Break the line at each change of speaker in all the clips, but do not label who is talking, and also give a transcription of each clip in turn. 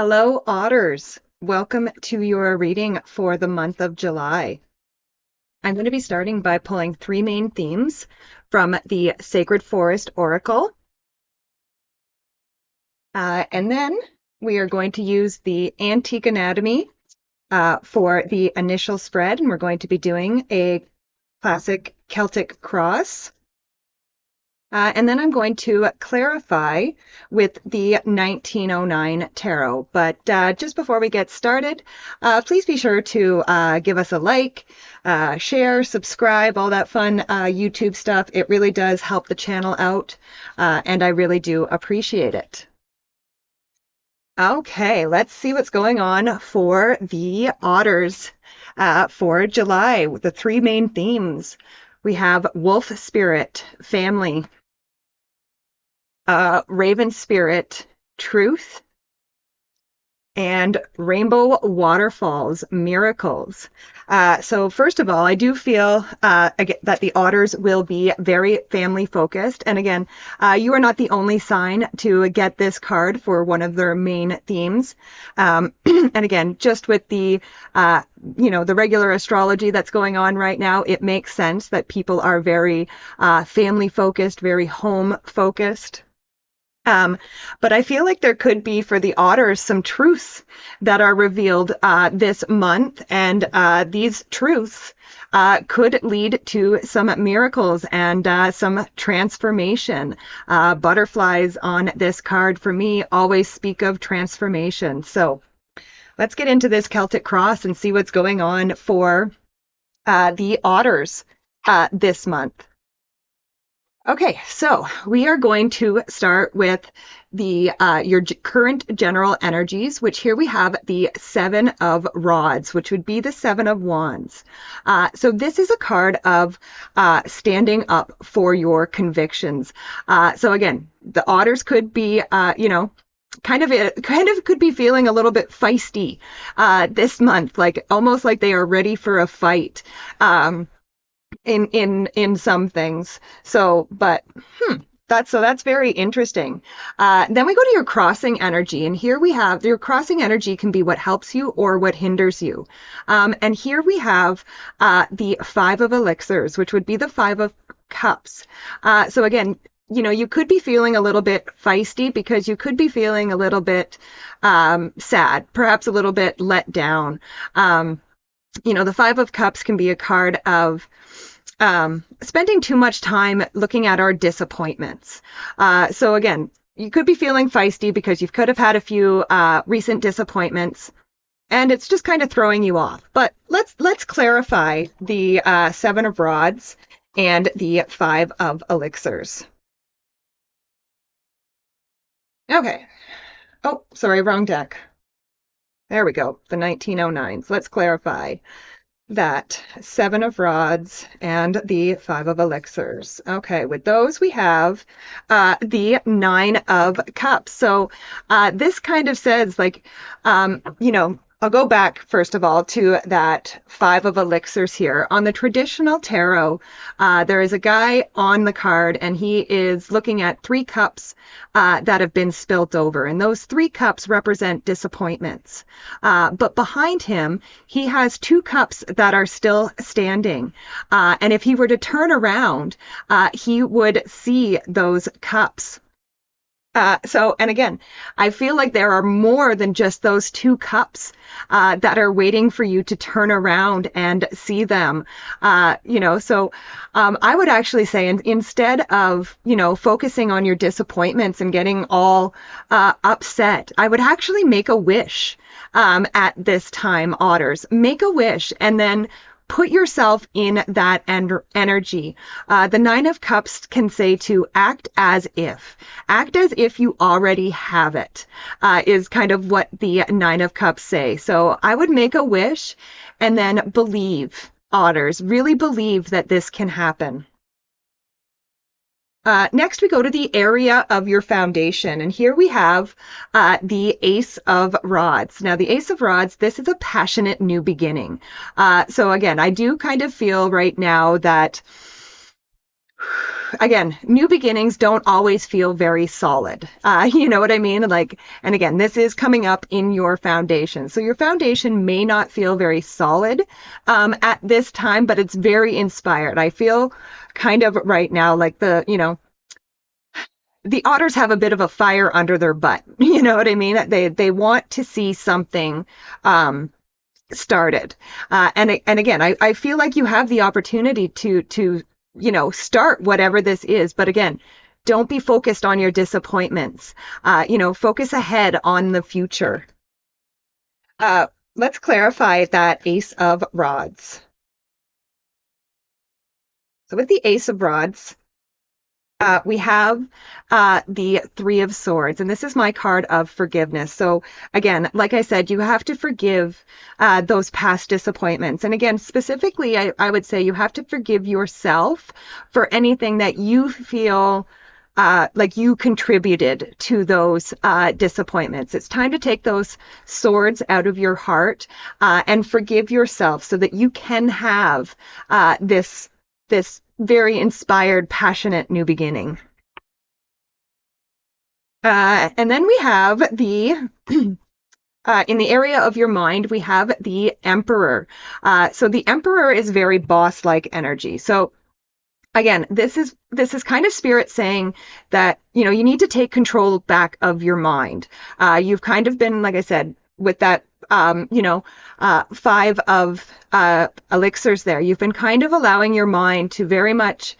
Hello, Otters. Welcome to your reading for the month of July. I'm going to be starting by pulling three main themes from the Sacred Forest Oracle. And then we are going to use the Antique Anatomy for the initial spread, and we're going to be doing a classic Celtic cross. And then I'm going to clarify with the 1909 tarot. But just before we get started, please be sure to give us a like, share, subscribe, all that fun YouTube stuff. It really does help the channel out, and I really do appreciate it. Okay, let's see what's going on for the Otters for July with the three main themes. We have Wolf Spirit, Family, Raven Spirit, Truth, and Rainbow Waterfalls, Miracles. So first of all, I do feel that the Otters will be very family focused. And again, you are not the only sign to get this card for one of their main themes. And again, just with the, the regular astrology that's going on right now, it makes sense that people are very family focused, very home focused. But I feel like there could be for the Otters some truths that are revealed this month, and these truths could lead to some miracles and some transformation. Butterflies on this card for me always speak of transformation. So let's get into this Celtic cross and see what's going on for the Otters this month. Okay, so we are going to start with the your current general energies, which here we have the Seven of Rods, which would be the Seven of Wands. So this is a card of standing up for your convictions. So again, the Otters could be, kind of could be feeling a little bit feisty this month, like almost like they are ready for a fight. In some things. So, but that's very interesting. Then we go to your crossing energy, and here we have your crossing energy can be what helps you or what hinders you. And here we have the Five of Elixirs, which would be the Five of Cups. So again, you could be feeling a little bit feisty because you could be feeling a little bit sad, perhaps a little bit let down. The Five of Cups can be a card of spending too much time looking at our disappointments. So again, you could be feeling feisty because you could have had a few recent disappointments, and it's just kind of throwing you off. But let's clarify the Seven of Rods and the Five of Elixirs. Okay. Oh, sorry, wrong deck. There we go, the 1909s. Let's clarify that Seven of Rods and the Five of Elixirs. Okay, with those we have the Nine of Cups. So this kind of says like, I'll go back first of all to that Five of Elixirs here. On the traditional tarot, there is a guy on the card, and he is looking at three cups that have been spilt over, and those three cups represent disappointments. But behind him, he has two cups that are still standing. And if he were to turn around, he would see those cups. And again, I feel like there are more than just those two cups that are waiting for you to turn around and see them. I would actually say instead of, focusing on your disappointments and getting all upset, I would actually make a wish at this time, Otters. Make a wish and then put yourself in that energy. The Nine of Cups can say to act as if. Act as if you already have it, is kind of what the Nine of Cups say. So I would make a wish and then believe, Otters. Really believe that this can happen. Next, we go to the area of your foundation, and here we have the Ace of Rods. Now, the Ace of Rods, this is a passionate new beginning. So again, I do kind of feel right now that Again, new beginnings don't always feel very solid. You know what I mean? Like, and again, this is coming up in your foundation. So your foundation may not feel very solid at this time, but it's very inspired. I feel kind of right now like the otters have a bit of a fire under their butt. You know what I mean? They want to see something started. And again, I feel like you have the opportunity to start whatever this is. But again, don't be focused on your disappointments. Focus ahead on the future. Let's clarify that Ace of Rods. So with the Ace of Rods, we have the Three of Swords, and this is my card of forgiveness. So again, like I said, you have to forgive those past disappointments. And again, specifically, I would say you have to forgive yourself for anything that you feel like you contributed to those disappointments. It's time to take those swords out of your heart and forgive yourself so that you can have this very inspired, passionate new beginning. And then we have the, in the area of your mind, we have the Emperor. So the Emperor is very boss-like energy. So again, this is kind of spirit saying that, you need to take control back of your mind. You've kind of been, like I said, with that, five of elixirs there. You've been kind of allowing your mind to very much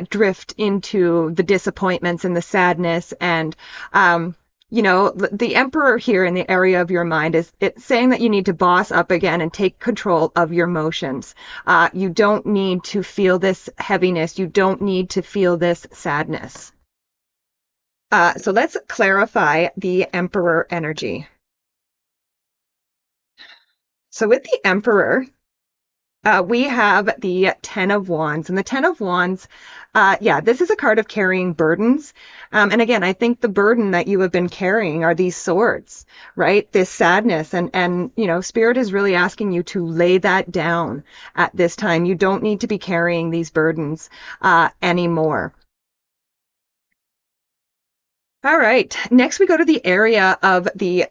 drift into the disappointments and the sadness. And, the Emperor here in the area of your mind it's saying that you need to boss up again and take control of your emotions. You don't need to feel this heaviness. You don't need to feel this sadness. So let's clarify the Emperor energy. So with the Emperor, we have the Ten of Wands. And the Ten of Wands, this is a card of carrying burdens. And again, I think the burden that you have been carrying are these swords, right? This sadness. And Spirit is really asking you to lay that down at this time. You don't need to be carrying these burdens anymore. All right. Next, we go to the area of the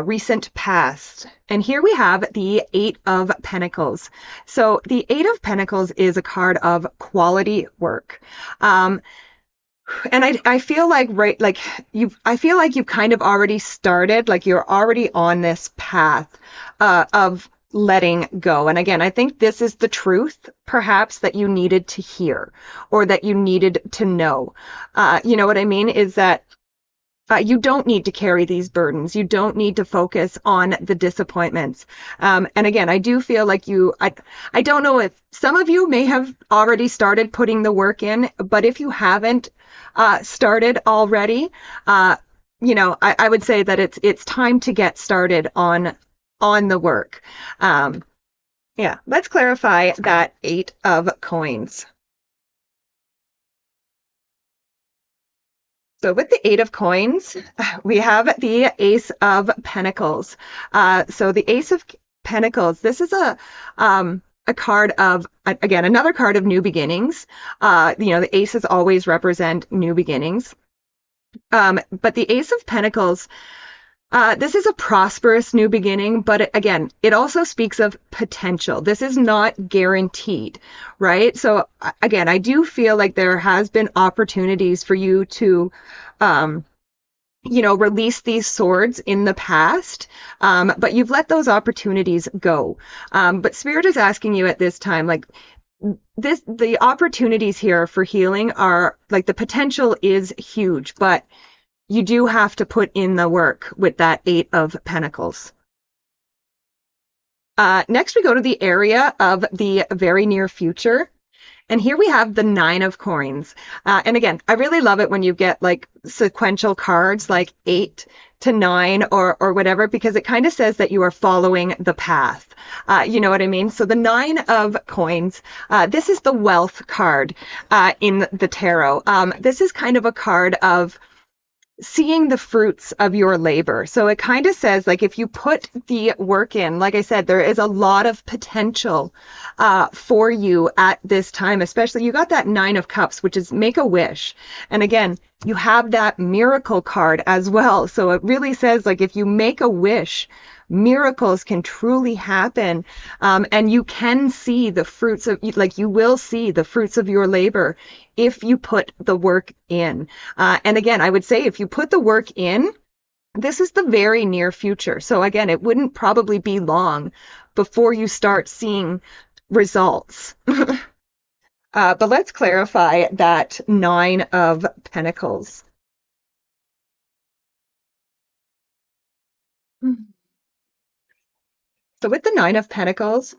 recent past. And here we have the Eight of Pentacles. So the Eight of Pentacles is a card of quality work. And I feel like, I feel like you've kind of already started, like you're already on this path of letting go. And again, I think this is the truth, perhaps, that you needed to hear or that you needed to know. You know what I mean? Is that you don't need to carry these burdens. You don't need to focus on the disappointments. And again, I do feel like I don't know if some of you may have already started putting the work in, but if you haven't started already, I would say that it's time to get started on the work. Let's clarify that Eight of Coins. So with the Eight of Coins, we have the Ace of Pentacles. So the Ace of Pentacles, this is a card of, again, another card of new beginnings. The aces always represent new beginnings. But the Ace of Pentacles, this is a prosperous new beginning, but again, it also speaks of potential. This is not guaranteed, right? So again, I do feel like there has been opportunities for you to, release these swords in the past, but you've let those opportunities go. But Spirit is asking you at this time, like, the opportunities here for healing are, like, the potential is huge, but you do have to put in the work with that Eight of Pentacles. Next, we go to the area of the very near future. And here we have the Nine of Coins. And again, I really love it when you get like sequential cards like 8 to 9 or whatever, because it kind of says that you are following the path. You know what I mean? So the Nine of Coins, this is the wealth card in the tarot. This is kind of a card of seeing the fruits of your labor. So it kind of says, like, if you put the work in, like I said, there is a lot of potential for you at this time, especially you got that Nine of Cups, which is make a wish. And again, you have that miracle card as well. So it really says, like, if you make a wish, miracles can truly happen. And you can see the fruits of, like, you will see the fruits of your labor if you put the work in. And again, I would say if you put the work in, this is the very near future. So again, it wouldn't probably be long before you start seeing results. But let's clarify that Nine of Pentacles. So with the Nine of Pentacles,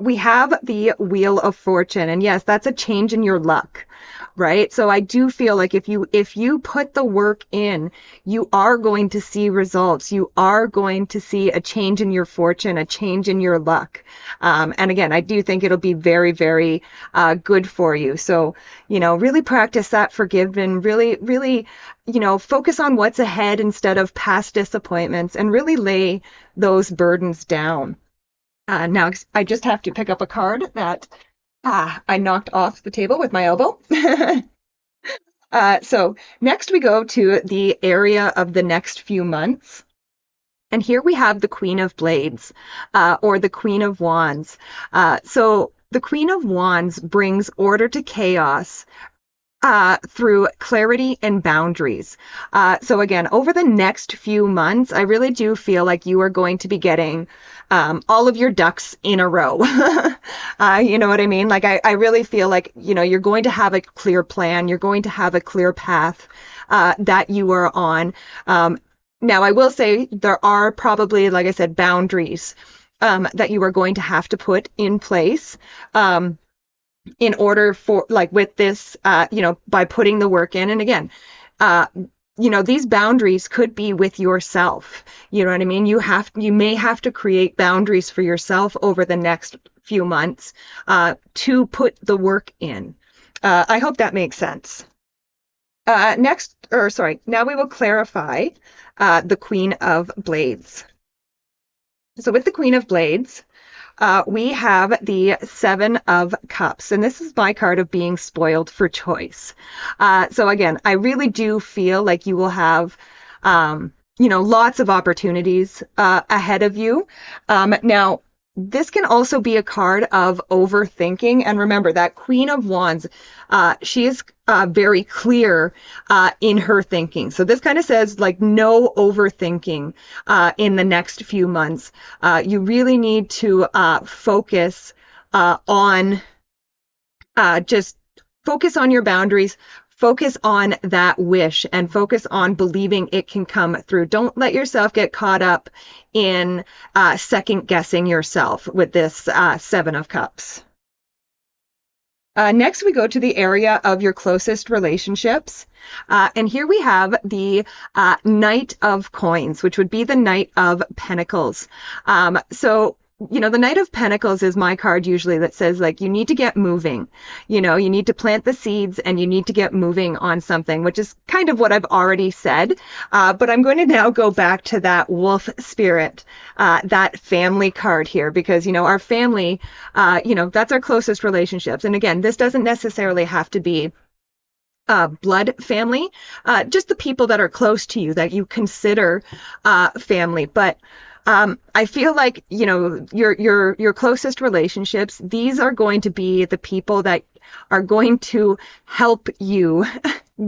we have the Wheel of Fortune, and yes, that's a change in your luck, right? So I do feel like if you put the work in, you are going to see results. You are going to see a change in your fortune, a change in your luck. And again, I do think it'll be very, very good for you. So, really practice that forgiveness, really, focus on what's ahead instead of past disappointments and really lay those burdens down. Now I just have to pick up a card that I knocked off the table with my elbow. So next we go to the area of the next few months. And here we have the Queen of Blades, or the Queen of Wands. So the Queen of Wands brings order to chaos, through clarity and boundaries. So again, over the next few months, I really do feel like you are going to be getting all of your ducks in a row. You know what I mean? Like I really feel like, you're going to have a clear plan. You're going to have a clear path that you are on. Now, I will say there are probably, like I said, boundaries that you are going to have to put in place. In order for, like, with this, by putting the work in. And again, these boundaries could be with yourself. You know what I mean? You may have to create boundaries for yourself over the next few months to put the work in. I hope that makes sense. Now we will clarify the Queen of Blades. So with the Queen of Blades, we have the Seven of Cups, and this is my card of being spoiled for choice. So again, I really do feel like you will have, lots of opportunities ahead of you. Now, this can also be a card of overthinking. And remember that Queen of Wands, she is very clear in her thinking. So this kind of says, like, no overthinking in the next few months. You really need to focus on just focus on your boundaries. Focus on that wish and focus on believing it can come through. Don't let yourself get caught up in second guessing yourself with this Seven of Cups. Next, we go to the area of your closest relationships. And here we have the Knight of Coins, which would be the Knight of Pentacles. So the Knight of Pentacles is my card usually that says, like, you need to get moving. You need to plant the seeds and you need to get moving on something, which is kind of what I've already said. But I'm going to now go back to that wolf spirit, that family card here, because, our family, that's our closest relationships. And again, this doesn't necessarily have to be blood family, just the people that are close to you that you consider family. But I feel like, your closest relationships, these are going to be the people that are going to help you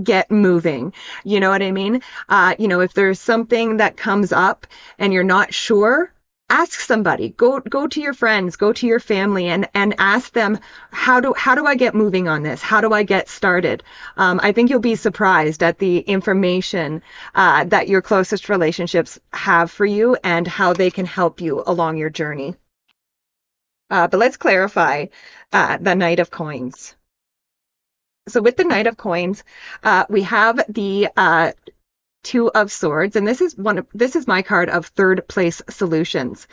get moving. You know what I mean? If there's something that comes up and you're not sure, ask somebody. Go to your friends, go to your family, and ask them, how do I get moving on this? How do I get started? I think you'll be surprised at the information that your closest relationships have for you and how they can help you along your journey. But let's clarify the Knight of Coins. So with the Knight of Coins, we have the Two of Swords, and this is my card of third place solutions.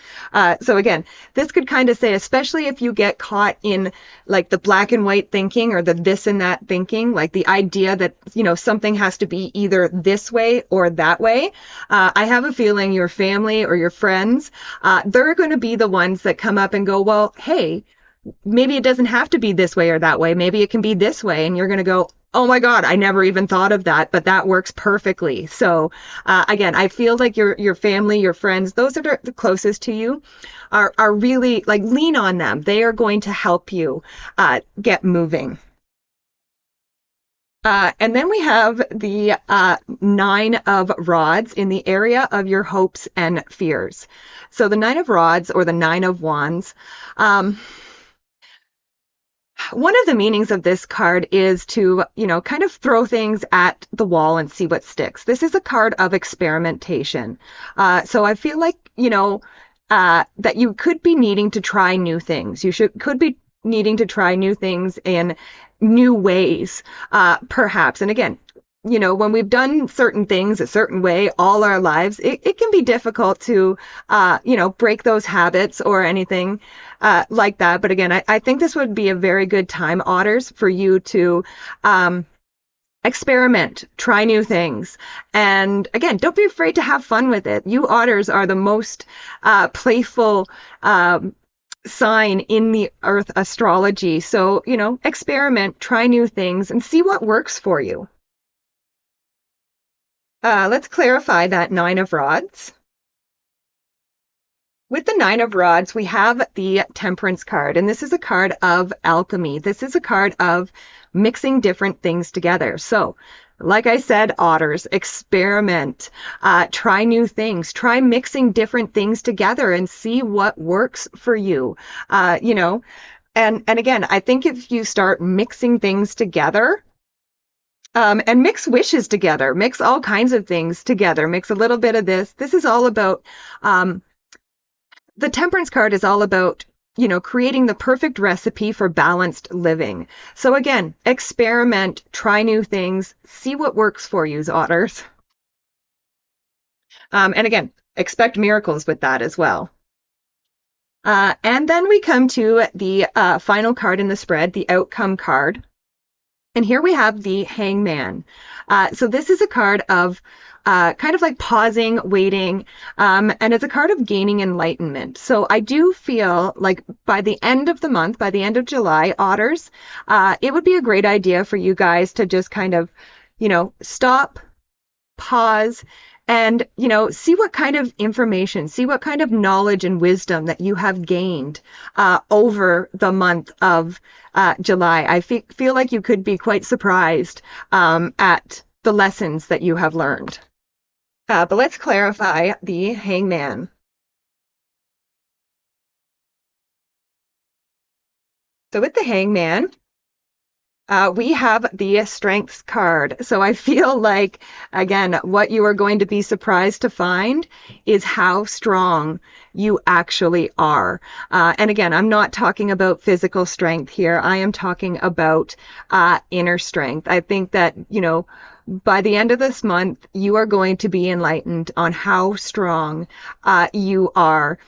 So again, this could kind of say, especially if you get caught in like the black and white thinking or the this and that thinking, like the idea that, something has to be either this way or that way. I have a feeling your family or your friends, they're going to be the ones that come up and go, well, hey, maybe it doesn't have to be this way or that way. Maybe it can be this way. And you're going to go, oh my God, I never even thought of that, but that works perfectly. So again, I feel like your family, your friends, those that are the closest to you are really like lean on them. They are going to help you get moving. And then we have the Nine of Rods in the area of your hopes and fears. So the Nine of Rods or the Nine of Wands, one of the meanings of this card is to, kind of throw things at the wall and see what sticks. This is a card of experimentation. So I feel like, that you could be needing to try new things. Could be needing to try new things in new ways, perhaps. And again, when we've done certain things a certain way all our lives, it can be difficult to, break those habits or anything like that. But again, I think this would be a very good time, Otters, for you to experiment, try new things. And again, don't be afraid to have fun with it. You Otters are the most playful sign in the Earth astrology. So, experiment, try new things, and see what works for you. Let's clarify that Nine of Rods. With the Nine of Rods, we have the Temperance card, and this is a card of alchemy. This is a card of mixing different things together. So, like I said, Otters, experiment, try new things, try mixing different things together and see what works for you. And again, I think if you start mixing things together, and mix wishes together, mix all kinds of things together, mix a little bit of this. This is all about, the Temperance card is all about, creating the perfect recipe for balanced living. So again, experiment, try new things, see what works for you, Otters. And again, expect miracles with that as well. And then we come to the final card in the spread, the Outcome card. And here we have the Hangman. So this is a card of kind of like pausing, waiting, and it's a card of gaining enlightenment. So I do feel like by the end of the month, by the end of July, Otters, it would be a great idea for you guys to just kind of, stop, pause, and, see what kind of information, see what kind of knowledge and wisdom that you have gained over the month of July. I feel like you could be quite surprised at the lessons that you have learned. But let's clarify the Hangman. So with the Hangman, we have the Strengths card. So I feel like, again, what you are going to be surprised to find is how strong you actually are. And again, I'm not talking about physical strength here. I am talking about inner strength. I think that, by the end of this month, you are going to be enlightened on how strong you are.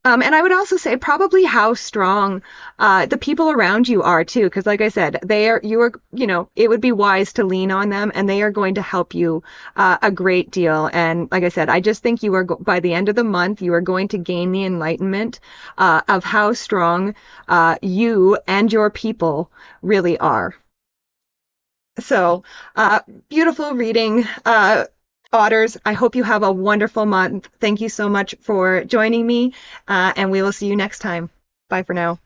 And I would also say probably how strong the people around you are too, because like I said, it would be wise to lean on them, and they are going to help you a great deal. And like I said, I just think by the end of the month, you are going to gain the enlightenment of how strong you and your people really are. So, beautiful reading. Otters, I hope you have a wonderful month. Thank you so much for joining me, and we will see you next time. Bye for now.